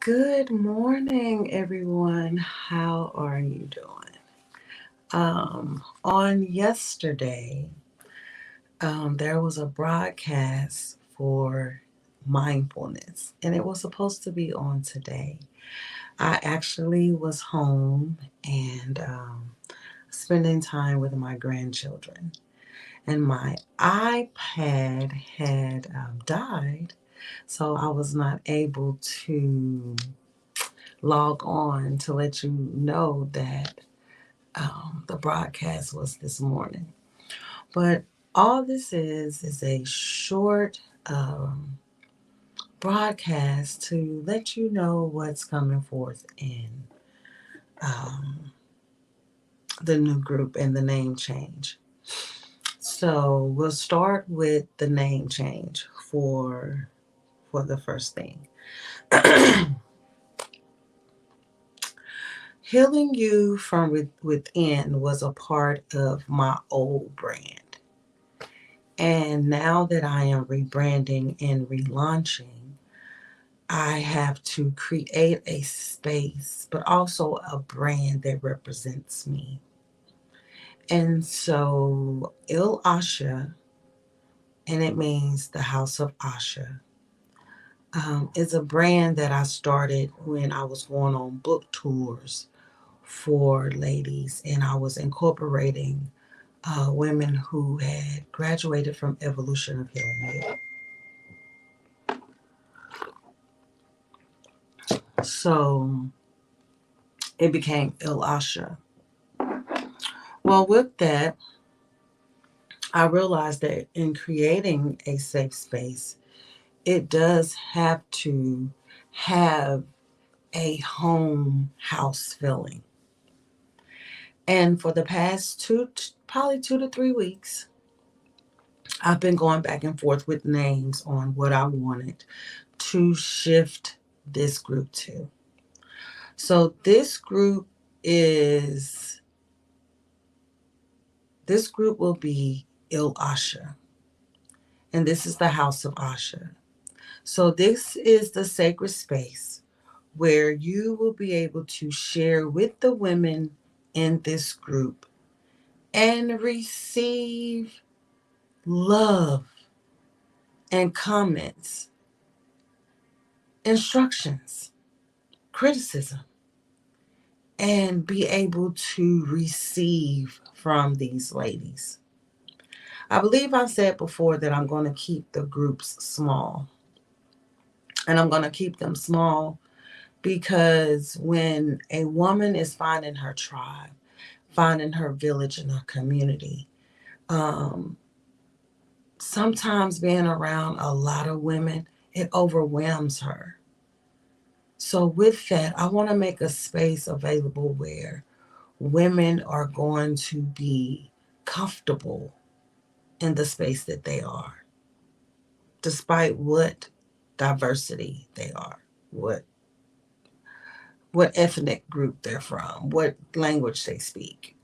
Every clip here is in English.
Good morning, everyone. How are you doing? On yesterday, there was a broadcast for mindfulness, and it was supposed to be on today. I actually was home and spending time with my grandchildren, and my iPad had died, so I was not able to log on to let you know that the broadcast was this morning. But all this is a short broadcast to let you know what's coming forth in um, the new group and the name change. So we'll start with the name change for the first thing. Healing you from within was a part of my old brand. And now that I am rebranding and relaunching, I have to create a space, but also a brand that represents me. And so Il Asha, and it means the House of Asha, is a brand that I started when I was going on book tours for ladies, and I was incorporating women who had graduated from Evolution of Healing. So it became Il Asha. Well, with that, I realized that in creating a safe space, it does have to have a home house feeling. And for the past probably 2 to 3 weeks, I've been going back and forth with names on what I wanted to shift this group to. So is this group will be Il Asha, and this is the House of Asha. So this is the sacred space where you will be able to share with the women in this group and receive love and comments, instructions, criticism, and be able to receive from these ladies. I believe I said before that I'm going to keep the groups small. And I'm going to keep them small because when a woman is finding her tribe, finding her village and her community, um, sometimes being around a lot of women, it overwhelms her. So, with that, I want to make a space available where women are going to be comfortable in the space that they are, despite what diversity they are, what ethnic group they're from, what language they speak.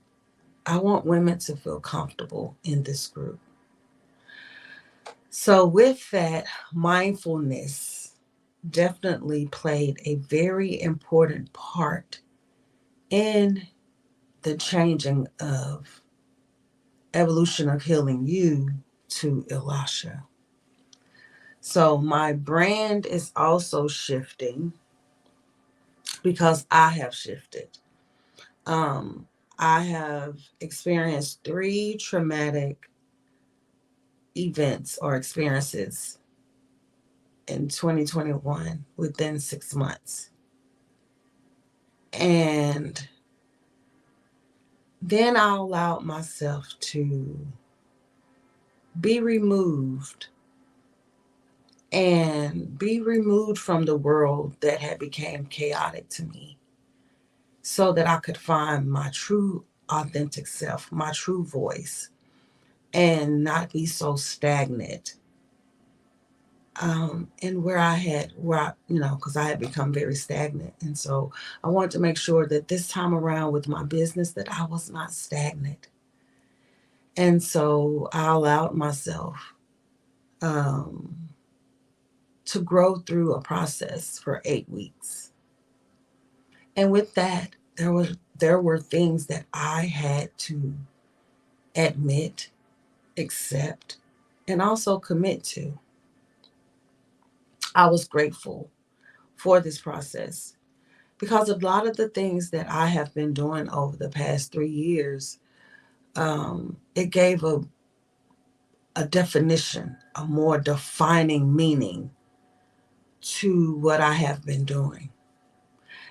I want women to feel comfortable in this group. So, with that, mindfulness definitely played a very important part in the changing of evolution of healing you to Elisha. So, my brand is also shifting because I have shifted. Um, I have experienced 3 traumatic events or experiences in 2021 within 6 months. And then I allowed myself to be removed and be removed from the world that had become chaotic to me so that I could find my true authentic self, my true voice, and not be so stagnant. And because I had become very stagnant. And so I wanted to make sure that this time around with my business that I was not stagnant. And so I allowed myself to to grow through a process for 8 weeks. And with that, there were things that I had to admit, accept, and also commit to. I was grateful for this process because a lot of the things that I have been doing over the past 3 years, it gave a definition, a more defining meaning to what I have been doing.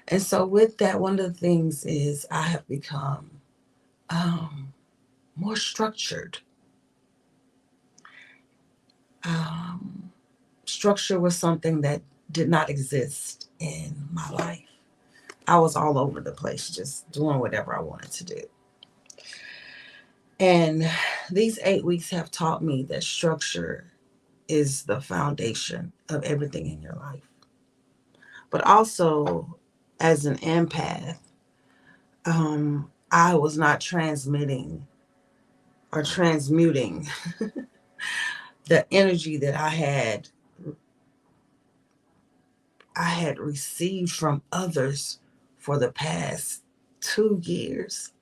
And so, with that, one of the things is I have become um, more structured. Um, Structure was something that did not exist in my life. I was all over the place, just doing whatever I wanted to do. And these 8 weeks have taught me that structure is the foundation of everything in your life. But also, as an empath, I was not transmitting or transmuting the energy that I had received from others for the past 2 years.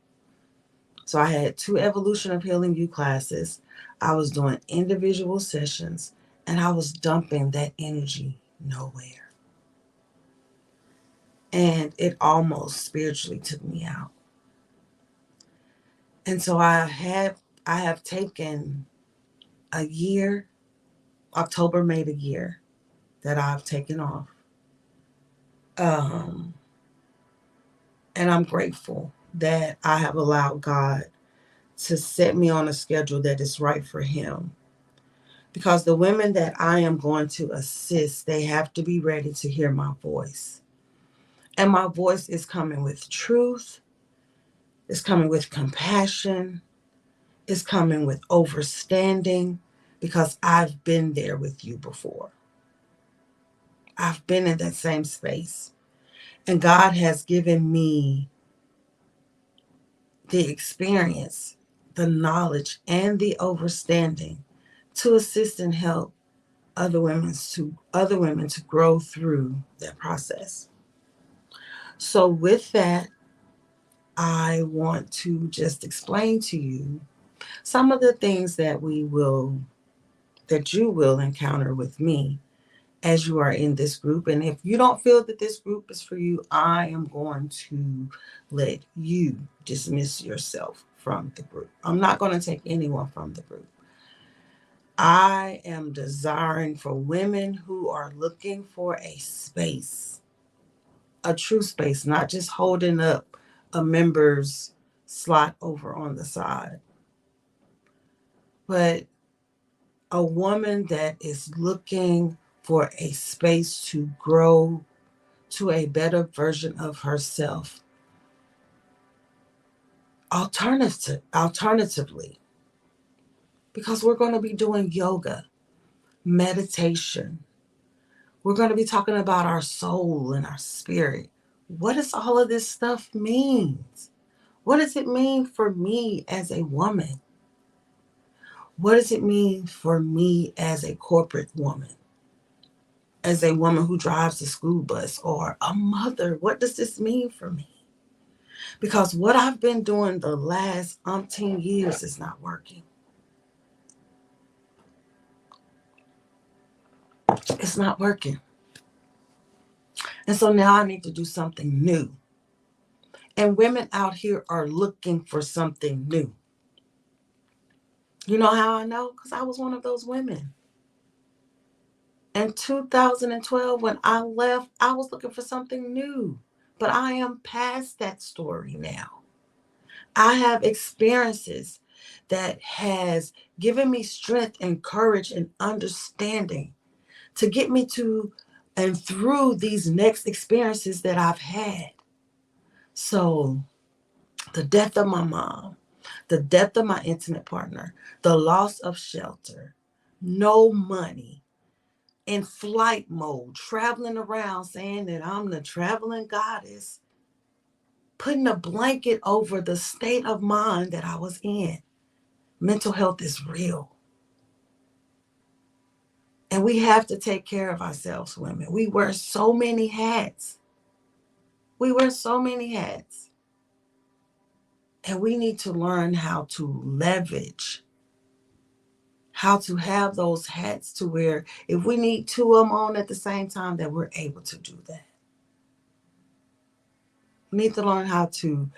So I had 2 Evolution of Healing You classes. I was doing individual sessions and I was dumping that energy nowhere. And it almost spiritually took me out. And so I have taken a year. October made a year that I've taken off. Um, and I'm grateful that I have allowed God to set me on a schedule that is right for Him. Because the women that I am going to assist, they have to be ready to hear my voice. And my voice is coming with truth, it's coming with compassion, it's coming with overstanding, because I've been there with you before. I've been in that same space. And God has given me the experience, the knowledge, and the overstanding to assist and help other women to grow through that process. So with that, I want to just explain to you some of the things that you will encounter with me as you are in this group. And if you don't feel that this group is for you, I am going to let you dismiss yourself from the group. I'm not going to take anyone from the group. I am desiring for women who are looking for a space, a true space, not just holding up a member's slot over on the side, but a woman that is looking for a space to grow to a better version of herself. Alternatively, because we're going to be doing yoga, meditation. We're going to be talking about our soul and our spirit. What does all of this stuff mean? What does it mean for me as a woman? What does it mean for me as a corporate woman? As a woman who drives the school bus or a mother, what does this mean for me? Because what I've been doing the last umpteen years is not working. It's not working. And so now I need to do something new. And women out here are looking for something new. You know how I know? Because I was one of those women. In 2012, when I left, I was looking for something new. But I am past that story now. I have experiences that has given me strength and courage and understanding to get me to and through these next experiences that I've had. So the death of my mom, the death of my intimate partner, the loss of shelter, no money, in flight mode, traveling around saying that I'm the traveling goddess, putting a blanket over the state of mind that I was in. Mental health is real. And we have to take care of ourselves, women. We wear so many hats. We wear so many hats. And we need to learn how to leverage, how to have those hats to where if we need two of them on at the same time, that we're able to do that. We need to learn how to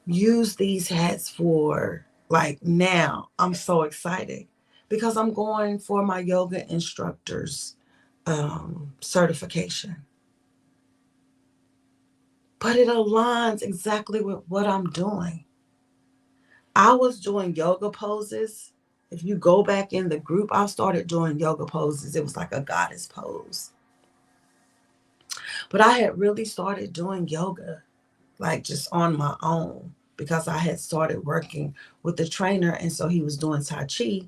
use these hats for, like, now I'm so excited because I'm going for my yoga instructor's certification. But it aligns exactly with what I'm doing. I was doing yoga poses. If you go back in the group, I started doing yoga poses. It was like a goddess pose. But I had really started doing yoga, like just on my own, because I had started working with the trainer. And so he was doing Tai Chi.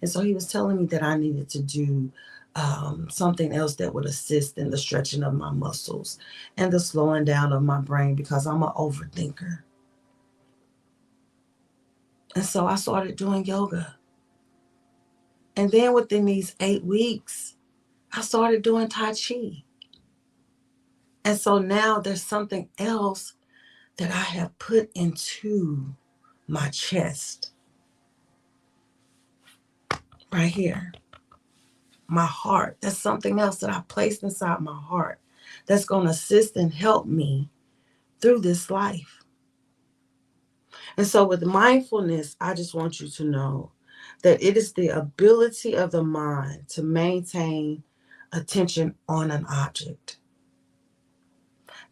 And so he was telling me that I needed to do something else that would assist in the stretching of my muscles and the slowing down of my brain because I'm an overthinker. And so I started doing yoga. And then within these 8 weeks, I started doing Tai Chi. And so now there's something else that I have put into my chest right here, my heart. That's something else that I placed inside my heart that's going to assist and help me through this life. And so with mindfulness, I just want you to know that it is the ability of the mind to maintain attention on an object.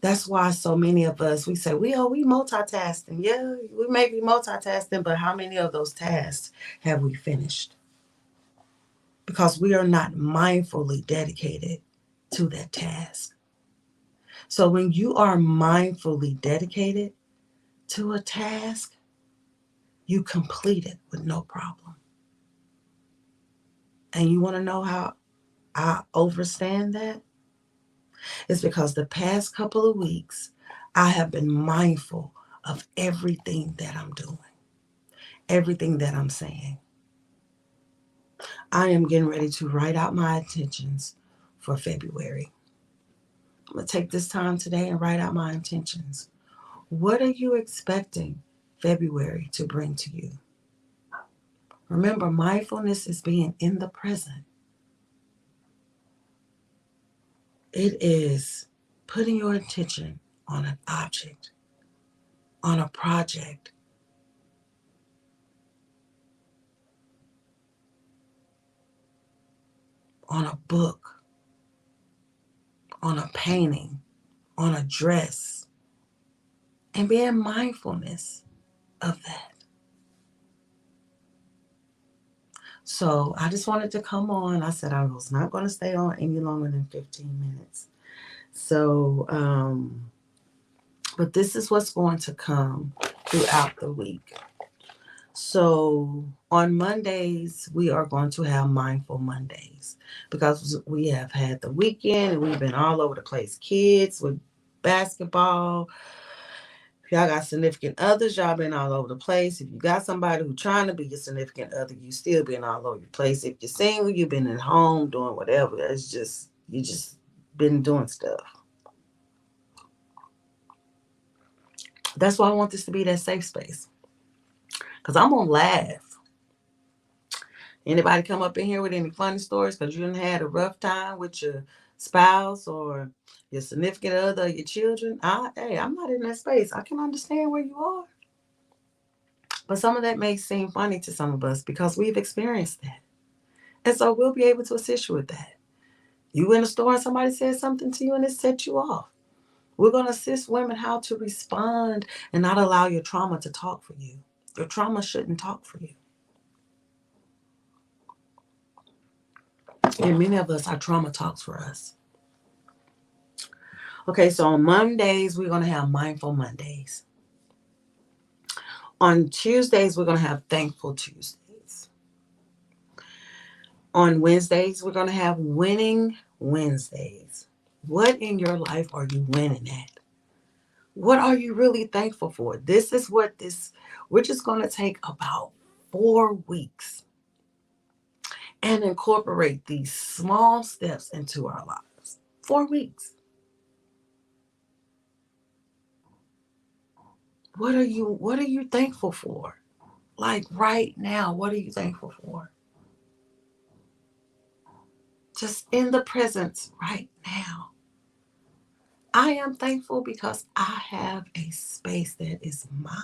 That's why so many of us, we say, we multitasking. Yeah, we may be multitasking, but how many of those tasks have we finished? Because we are not mindfully dedicated to that task. So when you are mindfully dedicated to a task, you complete it with no problem. And you want to know how I understand that? It's because the past couple of weeks, I have been mindful of everything that I'm doing, everything that I'm saying. I am getting ready to write out my intentions for February. I'm going to take this time today and write out my intentions. What are you expecting February to bring to you? Remember, mindfulness is being in the present. It is putting your attention on an object, on a project, on a book, on a painting, on a dress, and being mindfulness of that. So I just wanted to come on. I said I was not going to stay on any longer than 15 minutes. So, but this is what's going to come throughout the week. So on Mondays, we are going to have Mindful Mondays because we have had the weekend and we've been all over the place. Kids with basketball. If y'all got significant others, y'all been all over the place. If you got somebody who's trying to be your significant other, you still been all over the place. If you're single, you've been at home doing whatever. It's just, you just been doing stuff. That's why I want this to be that safe space. Because I'm going to laugh. Anybody come up in here with any funny stories because you done had a rough time with your spouse or your significant other or your children? Hey, I'm not in that space. I can understand where you are. But some of that may seem funny to some of us because we've experienced that. And so we'll be able to assist you with that. You in a store and somebody says something to you and it set you off. We're going to assist women how to respond and not allow your trauma to talk for you. Your trauma shouldn't talk for you. And many of us, our trauma talks for us. Okay, so on Mondays, we're going to have Mindful Mondays. On Tuesdays, we're going to have Thankful Tuesdays. On Wednesdays, we're going to have Winning Wednesdays. What in your life are you winning at? What are you really thankful for? This is what we're just going to take about 4 weeks. and incorporate these small steps into our lives. 4 weeks. What are you thankful for? Like right now, what are you thankful for? Just in the presence right now. I am thankful because I have a space that is mine.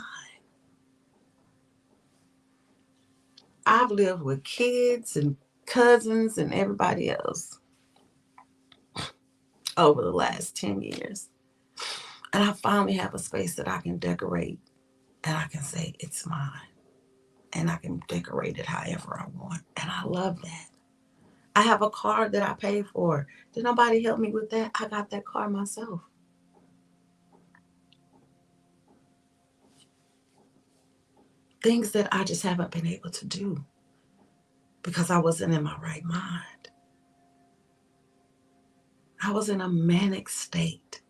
I've lived with kids and cousins and everybody else over the last 10 years. And I finally have a space that I can decorate and I can say it's mine. And I can decorate it however I want. And I love that. I have a car that I paid for. Did nobody help me with that? I got that car myself. Things that I just haven't been able to do because I wasn't in my right mind. I was in a manic state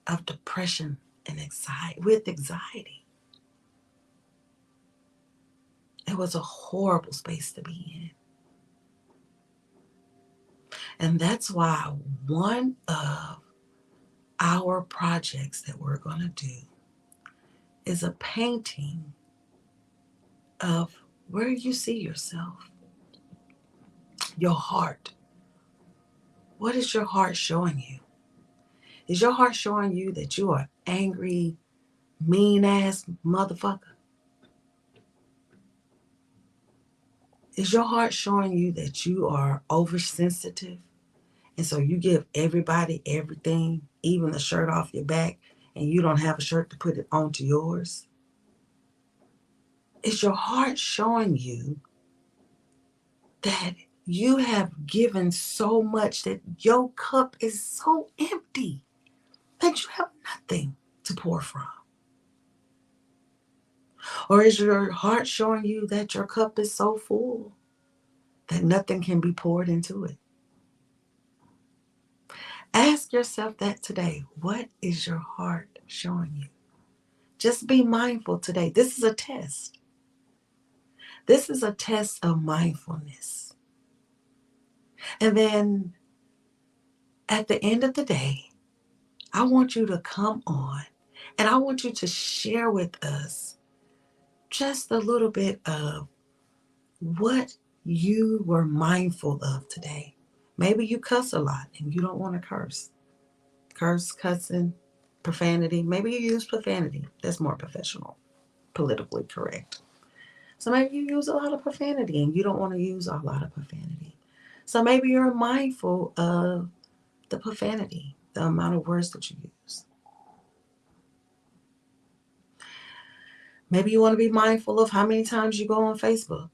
of depression and anxiety. It was a horrible space to be in. And that's why one of our projects that we're going to do is a painting of where you see yourself, your heart. What is your heart showing you? Is your heart showing you that you are angry, mean ass motherfucker? Is your heart showing you that you are oversensitive? And so you give everybody everything, even the shirt off your back, and you don't have a shirt to put it onto yours? Is your heart showing you that you have given so much that your cup is so empty that you have nothing to pour from? Or is your heart showing you that your cup is so full that nothing can be poured into it? Ask yourself that today. What is your heart showing you? Just be mindful today. This is a test. This is a test of mindfulness. And then at the end of the day, I want you to come on and I want you to share with us just a little bit of what you were mindful of today. Maybe you cuss a lot and you don't want to curse. Cussing, profanity. Maybe you use profanity. That's more professional, politically correct. So maybe you use a lot of profanity and you don't want to use a lot of profanity. So maybe you're mindful of the profanity, the amount of words that you use. Maybe you want to be mindful of how many times you go on Facebook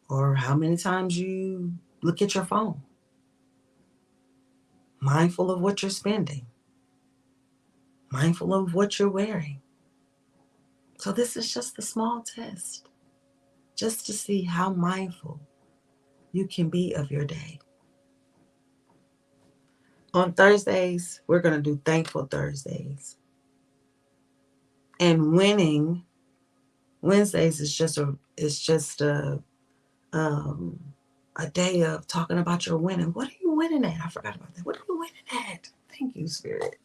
or how many times you look at your phone. Mindful of what you're spending. Mindful of what you're wearing. So this is just a small test, just to see how mindful you can be of your day. On Thursdays, we're going to do Thankful Thursdays. And winning Wednesdays is um, a day of talking about your winning. What are you winning at? I forgot about that. What are you winning at? Thank you, Spirit.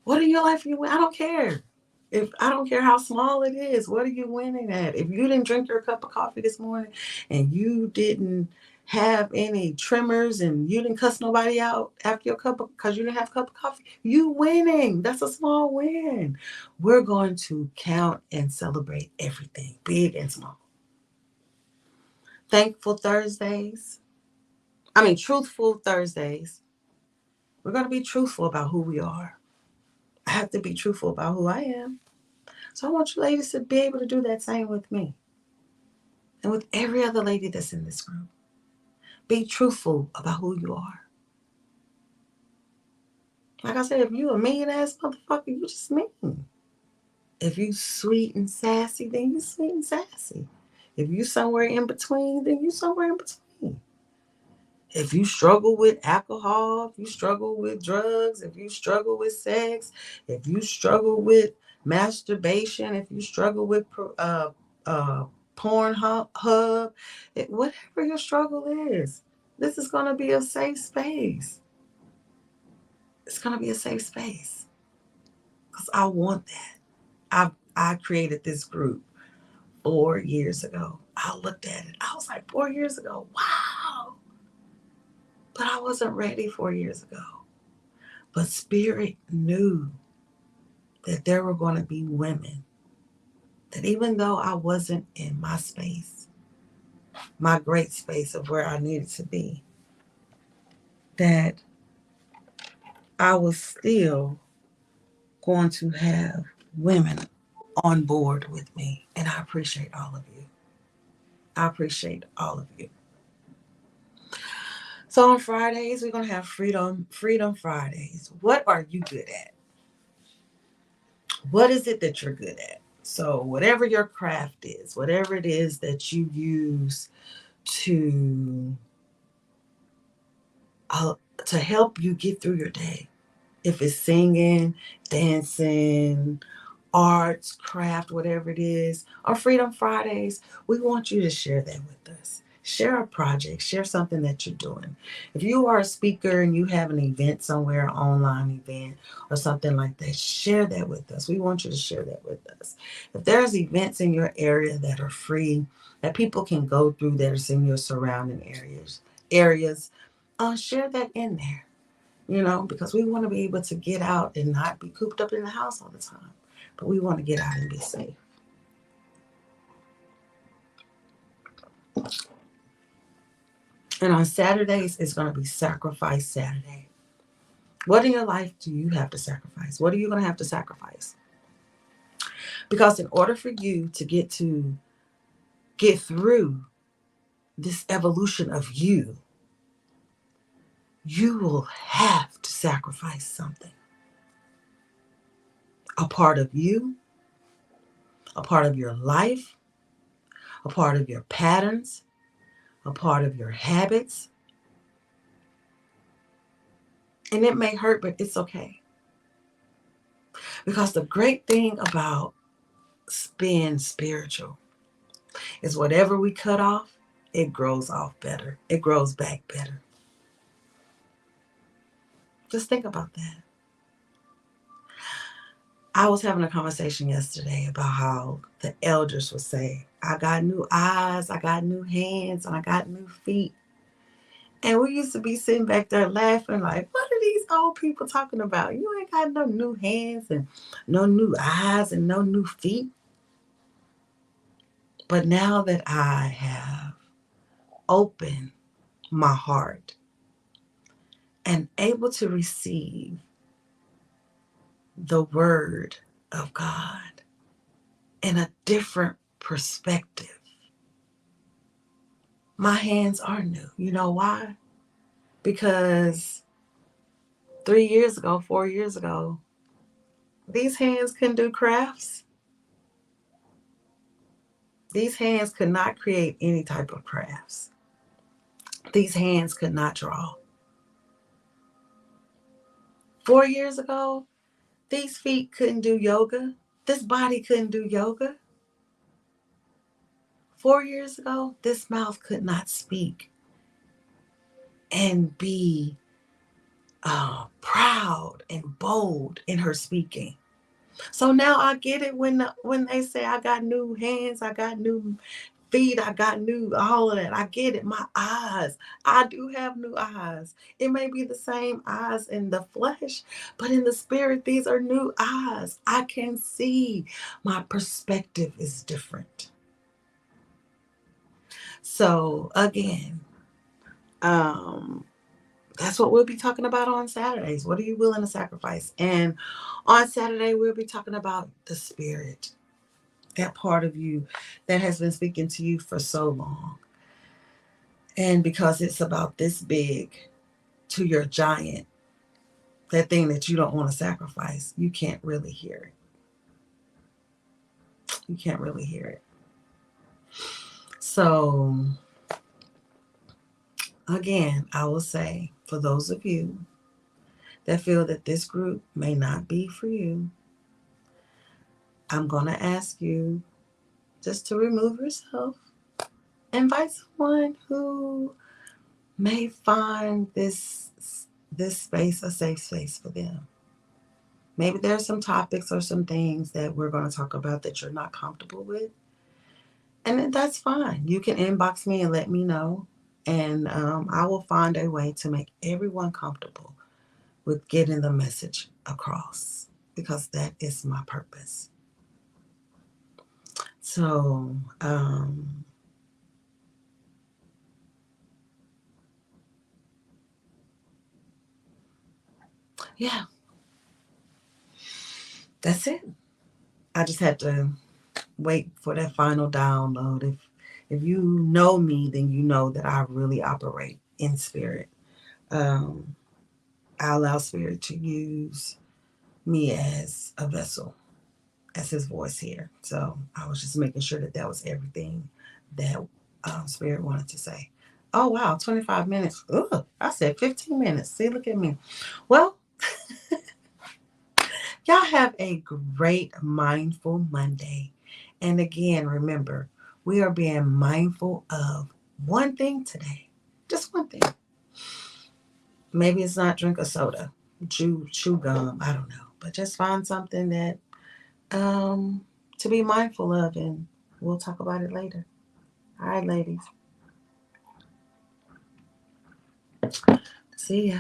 What in your life are you winning? I don't care. If I don't care how small it is, what are you winning at? If you didn't drink your cup of coffee this morning and you didn't have any tremors and you didn't cuss nobody out after your cup because you didn't have a cup of coffee, you winning. That's a small win. We're going to count and celebrate everything, big and small. Thankful Thursdays. Truthful Thursdays. We're going to be truthful about who we are. I have to be truthful about who I am. So I want you ladies to be able to do that same with me and with every other lady that's in this group. Be truthful about who you are. Like I said, if you a mean ass motherfucker, you just mean. If you sweet and sassy, then you sweet and sassy. If you somewhere in between, then you somewhere in between. If you struggle with alcohol, if you struggle with drugs, if you struggle with sex, if you struggle with masturbation, if you struggle with Pornhub, whatever your struggle is. This is going to be a safe space. It's going to be a safe space because I want that. I created this group 4 years ago. I looked at it. I was like, 4 years ago, wow. But I wasn't ready 4 years ago. But Spirit knew that there were going to be women that even though I wasn't in my space, my great space of where I needed to be, that I was still going to have women on board with me. And I appreciate all of you. I appreciate all of you. So on Fridays, we're going to have Freedom Fridays. What are you good at? What is it that you're good at? So whatever your craft is, whatever it is that you use to to help you get through your day. If it's singing, dancing, arts, craft, whatever it is, on Freedom Fridays, we want you to share that with us. Share a project, share something that you're doing. If you are a speaker and you have an event somewhere, an online event or something like that, share that with us. We want you to share that with us. If there's events in your area that are free, that people can go through that is in your surrounding areas, share that in there, because we want to be able to get out and not be cooped up in the house all the time. But we want to get out and be safe. And on Saturdays, it's going to be Sacrifice Saturday. What in your life do you have to sacrifice? What are you going to have to sacrifice? Because in order for you to get through this evolution of you will have to sacrifice something. A part of you, a part of your life, a part of your patterns, a part of your habits. And it may hurt, but it's okay. Because the great thing about being spiritual is whatever we cut off, it grows off better. It grows back better. Just think about that. I was having a conversation yesterday about how the elders would say, I got new eyes, I got new hands, and I got new feet. And we used to be sitting back there laughing like, what are these old people talking about? You ain't got no new hands and no new eyes and no new feet. But now that I have opened my heart and able to receive the word of God in a different perspective, my hands are new. You know why? Because 3 years ago, 4 years ago, these hands couldn't do crafts. These hands could not create any type of crafts. These hands could not draw. 4 years ago, these feet couldn't do yoga. This body couldn't do yoga. 4 years ago, this mouth could not speak and be proud and bold in her speaking. So now I get it when they say I got new hands, I got new feet, I got new all of that. I get it. My eyes, I do have new eyes. It may be the same eyes in the flesh, but in the spirit, these are new eyes. I can see. My perspective is different. So again, that's what we'll be talking about on Saturdays. What are you willing to sacrifice? And on Saturday, we'll be talking about the spirit, that part of you that has been speaking to you for so long. And because it's about this big to your giant, that thing that you don't want to sacrifice, you can't really hear it. You can't really hear it. So, again, I will say, for those of you that feel that this group may not be for you, I'm going to ask you just to remove yourself. Invite someone who may find this space a safe space for them. Maybe there's some topics or some things that we're going to talk about that you're not comfortable with, and that's fine. You can inbox me and let me know, and I will find a way to make everyone comfortable with getting the message across because that is my purpose. So, yeah, that's it. I just had to wait for that final download. If you know me, then you know that I really operate in spirit. Um, I allow spirit to use me as a vessel, as his voice here. So I was just making sure that that was everything that spirit wanted to say. Oh wow, 25 minutes. Ugh, I said 15 minutes. See, look at me. Well, y'all have a great mindful Monday. And again, remember, we are being mindful of one thing today. Just one thing. Maybe it's not drink a soda, chew gum, I don't know. But just find something that to be mindful of, and we'll talk about it later. All right, ladies. See ya.